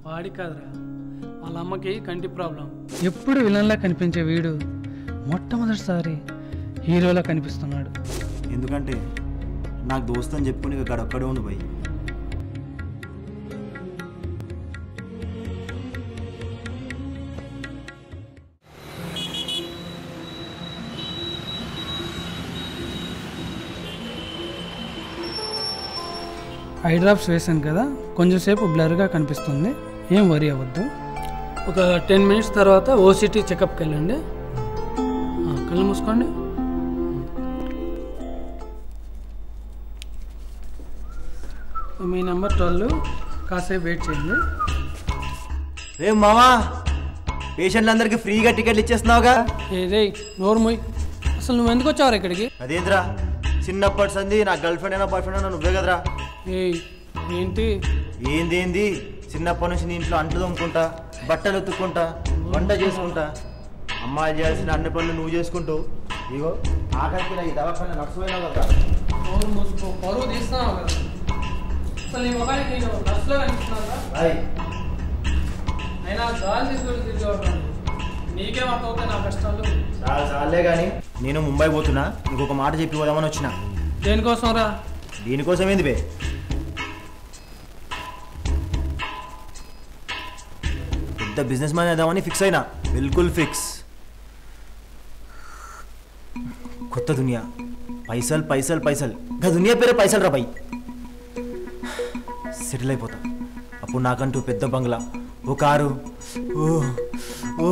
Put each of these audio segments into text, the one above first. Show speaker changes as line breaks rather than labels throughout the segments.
వాడి కాదురా, వాళ్ళ అమ్మకి కంటి ప్రాబ్లం. ఎప్పుడు విలన్లా కనిపించే వీడు మొట్టమొదటిసారి హీరోలా కనిపిస్తున్నాడు.
ఎందుకంటే నాకు దోస్త్ అని చెప్పుకుని ఇక గడొక్కడే ఉండు భయ్.
ఐ డ్రాప్స్ వేసాను కదా, కొంచెంసేపు బ్లర్గా కనిపిస్తుంది, ఏం వరి అవ్వద్దు. ఒక 10 minutes తర్వాత ఓసిటీ చెకప్కి వెళ్ళండి. కళ్ళు మూసుకోండి. మీ నెంబర్ 12, కాసేపు వెయిట్ చేయండి.
రే మామా, పేషెంట్లందరికీ ఫ్రీగా టికెట్లు ఇచ్చేస్తున్నావుగా?
రే నోరు మొయ్, అసలు నువ్వు ఎందుకు వచ్చావు ఇక్కడికి?
అదేంద్రా, చిన్నప్పటి సంది నా గర్ల్ ఫ్రెండ్ అయినా బాయ్ ఫ్రెండ్ అయినా నువ్వే కదరా.
ఏంటి
ఏంది చిన్నప్పటి నుంచి నీ ఇంట్లో అంట్లు తోముకుంటా, బట్టలు ఉతుక్కుంటా, వంట చేసుకుంటా, అమ్మాయి చేయాల్సిన అన్ని పనులు నువ్వు చేసుకుంటూ ఇగో ఆఖరికి ఈ దవాఖాన నడుచుపోయినావు కదా.
పరువు తీస్తున్నావు కదా, అసలు నీ మొగానికి నేను నర్సులో కనిపిస్తున్నాను. అయినా గాలి తీసుకొని తిరిగి నీకేం అర్థం అవుతాయి నా కష్టాలు.
చాలే కానీ నేను ముంబై పోతున్నా, ఇంకొక మాట చెప్పి పోదామని వచ్చిన.
దేనికోసం రా?
దీనికోసం ఏంది బే? పెద్ద బిజినెస్ మ్యాన్ అయిదామని ఫిక్స్ అయినా, బిల్కుల్ ఫిక్స్. కొత్త దునియా, పైసలు పైసలు పైసలు, ఇంకా దునియా పేరే పైసలు రా బై. సెటిల్ అయిపోతా, అప్పుడు నాకంటూ పెద్ద బంగ్లా, ఓ కారు, ఓ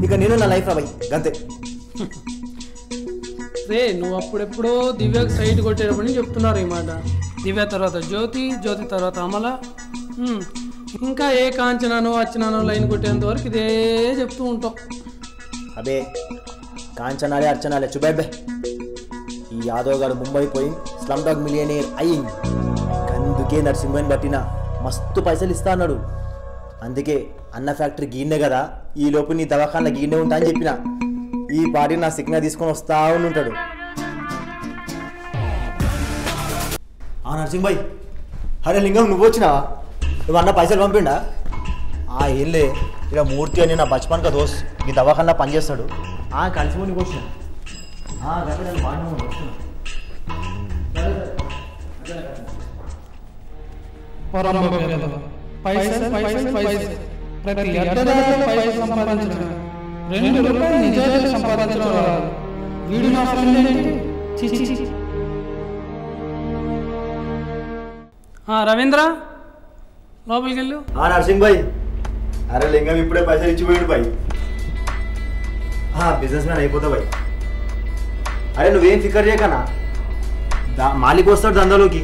ఇక నేను నా లైఫ్ రా బై, గంతే.
రే నువ్వు అప్పుడెప్పుడో దివ్యకు సైడ్ కొట్టేటప్పుడు చెప్తున్నారు ఈ మాట. దివ్య తర్వాత జ్యోతి, జ్యోతి తర్వాత అమల, ఇంకా ఏ కాంచనానో అర్చనానో లైన్ కొట్టేంత వరకు ఇదే చెప్తూ ఉంటాం.
అబే కాంచనాలే అర్చనాలే చుబాయ్. ఈ యాదవ్ గారు ముంబై పోయి స్లమ్ డాగ్ మిలియనీర్ అయ్యింది, అందుకే నరసింహని బట్టిన మస్తు పైసలు ఇస్తా అన్నాడు. అందుకే అన్న ఫ్యాక్టరీ గీనే కదా, ఈ లోపు నీ దవాఖాన గీనే ఉంటా అని చెప్పిన. ఈ పార్టీ నా సిగ్నల్ తీసుకొని వస్తా ఉంటాడు. నరసింహ్ భాయ్, అరే లింగం నువ్వు వచ్చినావా? నువ్వు అన్న పైసలు పంపిండా? ఏం లే, ఇక మూర్తి అని నా బచ్పన్ కా దోస్త్ ఈ దవాఖానా పనిచేస్తాడు, కలిసి నీకు వచ్చిన.
రవీంద్ర లోపలికి వెళ్ళు.
నరసింహ్ భాయ్, అరే లింగం ఇప్పుడే పైసలు ఇచ్చిపోయాడు భాయ్, బిజినెస్ మ్యాన్ అయిపోతా భాయ్. అరే నువ్వేం ఫికర్ చేయకనా, మాలిక్ వస్తాడు దందాలోకి.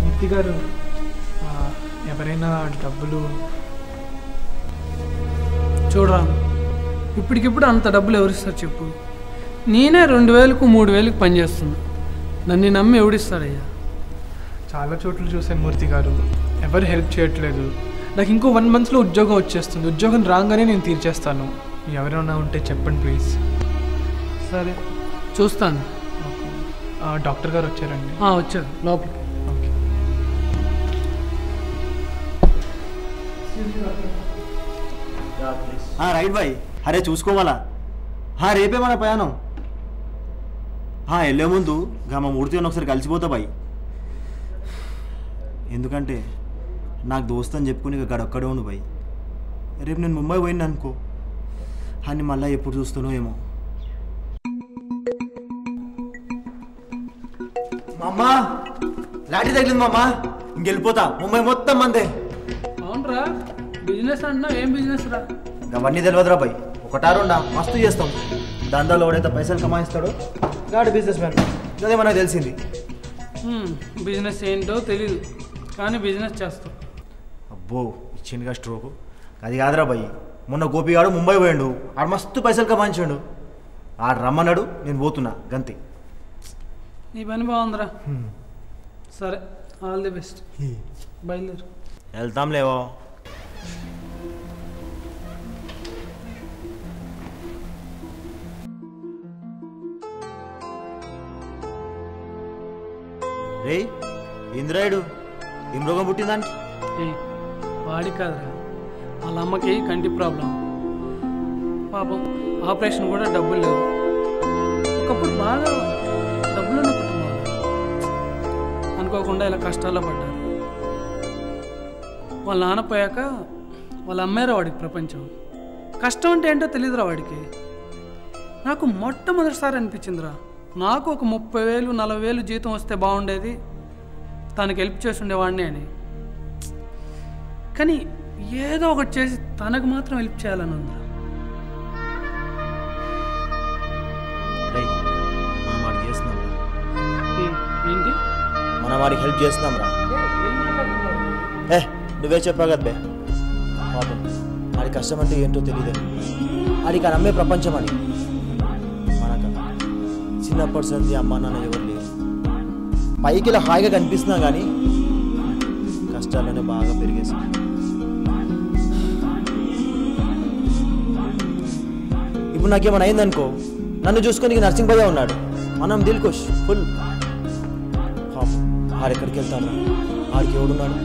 మూర్తి గారు, ఎవరైనా డబ్బులు
చూడరా, ఇప్పటికిప్పుడు అంత డబ్బులు ఎవరిస్తారు చెప్పు? నేనే 2000కు 3000కు పనిచేస్తున్నా, నన్ను నమ్మి ఎవడిస్తాడయ్యా?
చాలా చోట్ల చూశాను మూర్తి గారు, ఎవరు హెల్ప్ చేయట్లేదు. నాకు ఇంకో 1 monthలో ఉద్యోగం వచ్చేస్తుంది, ఉద్యోగం రాగానే నేను తీర్చేస్తాను. ఎవరైనా ఉంటే చెప్పండి ప్లీజ్.
సరే చూస్తాను.
డాక్టర్ గారు వచ్చారండి?
వచ్చారు లోపలికి.
ఓకే.
Right boy. అరే చూసుకోవాలా, రేపే మన ప్రయాణం. వెళ్ళే ముందు మా మూర్తి అని ఒకసారి కలిసిపోతా బాయ్. ఎందుకంటే నాకు దోస్త్ అని చెప్పుకుని ఇక గడొక్కడే ఉండు బాయ్. రేపు నేను ముంబై పోయినా అనుకో, అని మళ్ళీ ఎప్పుడు చూస్తానో ఏమో. మా అమ్మ లాఠీ తగిలింది మా అమ్మ, ఇంకెళ్ళిపోతా, ముంబై మొత్తం మందే.
అవునరా, బిజినెస్ అన్నా ఏం బిజినెస్ రా?
అవన్నీ తెలియదురా బాయ్, ఒకటారుండా మస్తు చేస్తాం. దందాలో ఎవడైతే పైసలు కమాయిస్తాడో గాడి బిజినెస్ మ్యాన్, అదే మనకు తెలిసింది.
బిజినెస్ ఏంటో తెలీదు కానీ బిజినెస్ చేస్తాం.
అబ్బో ఇచ్చిందిగా స్ట్రోకు. అది కాదురా బాయ్, మొన్న గోపిగాడు ముంబై పోయిండు, ఆడు మస్తు పైసలు కమాయించాడు. ఆడు రమ్మన్నాడు, నేను పోతున్నా గంతే.
నీ పని బాగుందిరా. సరే, ఆల్ ది బెస్ట్, బయలుదేరు.
వెళ్తాం లేవో. రే ఇంద్రాయుడు ఏం రోగం పుట్టిందానికి?
వాడి కాదురా, వాళ్ళ అమ్మకి కంటి ప్రాబ్లం. పాపం ఆపరేషన్ కూడా డబ్బులు లేవు. ఒకప్పుడు బాగా డబ్బులున్న కుటుంబం, అనుకోకుండా ఇలా కష్టాల్లో పడ్డారు. వాళ్ళ నాన్న పోయాక వాళ్ళ అమ్మాయిరా వాడికి ప్రపంచం. కష్టం అంటే ఏంటో తెలియదురా వాడికి. నాకు మొట్టమొదటిసారి అనిపించిందిరా, నాకు ఒక 30,000 40,000 జీతం వస్తే బాగుండేది, తనకి హెల్ప్ చేసి ఉండేవాడిని అని. కానీ ఏదో ఒకటి చేసి తనకు మాత్రం హెల్ప్ చేయాలని ఉందిరా.
మనం వాడికి చేస్తున్నాం రా.
ఏంటి
మనం వాడికి హెల్ప్ చేస్తున్నాం రా. నువ్వే చెప్పావు కదా బే, పాపం వాడి కష్టం అంటే ఏంటో తెలియదు. వాడికి నమ్మే ప్రపంచం అని. మనక చిన్నప్పటి సంది అమ్మ నాన్న ఎవరు లేరు. పైకి ఇలా హాయిగా కనిపిస్తున్నా కానీ కష్టాలనే బాగా పెరిగేసి. ఇప్పుడు నాకేమైనా అయిందనుకో, నన్ను చూసుకొని నర్సింగ్ భయ్య ఉన్నాడు, మనం దిల్కుష్ ఫుల్. పాపం ఆడెక్కడికి వెళ్తాను, ఆడికి ఎవడున్నాడు?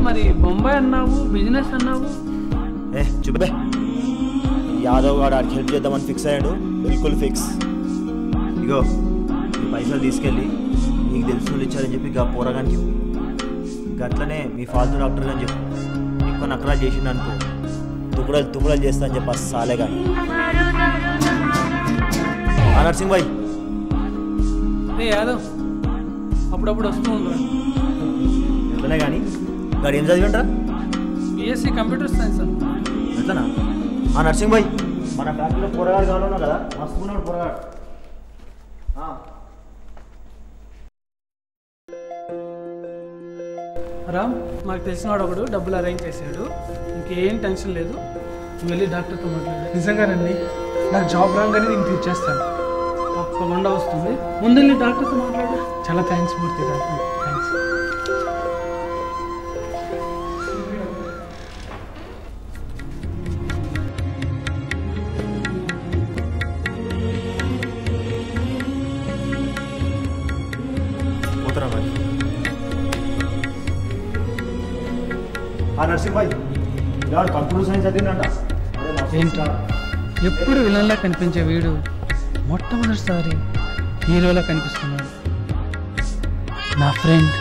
మరి బొంబాయి అన్నావు, బిజినెస్ అన్నావు.
చూపే, యాదవ్ గారు ఆడికి హెల్ప్ చేద్దామని ఫిక్స్ అయ్యాడు. బిల్కుల్ ఫిక్స్. ఇగో ఈ పైసలు తీసుకెళ్ళి నీకు తెలిసిన వాళ్ళు ఇచ్చారని చెప్పి ఇక పోరగానికి గట్లనే మీ ఫాల్తూ డాక్టర్ అని చెప్పు. ఎక్కువ నకరాలు చేసిండు అనుకో, తుకుడలు చేస్తా అని చెప్పి సాలే కానీ. నర్సింగ్ భాయ్
యాదవ్ అప్పుడప్పుడు వస్తూ ఉండరా?
ఎట్లనే కానీ గాడు ఏం చదివిండ్రా?
బిఎస్సి కంప్యూటర్ సైన్స్ అన్న.
ఎట్లనా? నర్సింగ్ భాయ్ మన ఫ్యాక్టరీలో పొరగాడు కావాలన్నా కదా, మస్తు ఉన్నాడు పొరగాడు.
రామ్, మాకు తెలిసినవాడు ఒకడు డబ్బులు అరేంజ్ చేశాడు. ఇంకేం టెన్షన్ లేదు, నువ్వు వెళ్ళి డాక్టర్తో మాట్లాడు.
నిజంగానండి, నాకు జాబ్ రాగానే నేను తీర్చేస్తాను.
తప్పకుండా వస్తుంది. ముందు వెళ్ళి డాక్టర్తో మాట్లాడు.
చాలా థ్యాంక్స్ మూర్తి గారు, థ్యాంక్స్.
పోతున్నా మరి. నర్సింగ్ భాయ్ ఇలాడు కంప్యూటర్ సైన్స్ చదివిందంట.
ఏంటా ఎప్పుడు విలన్లా కనిపించే వీడు మొట్టమొదటిసారి హీరోలా కనిపిస్తున్నాడు. నా ఫ్రెండ్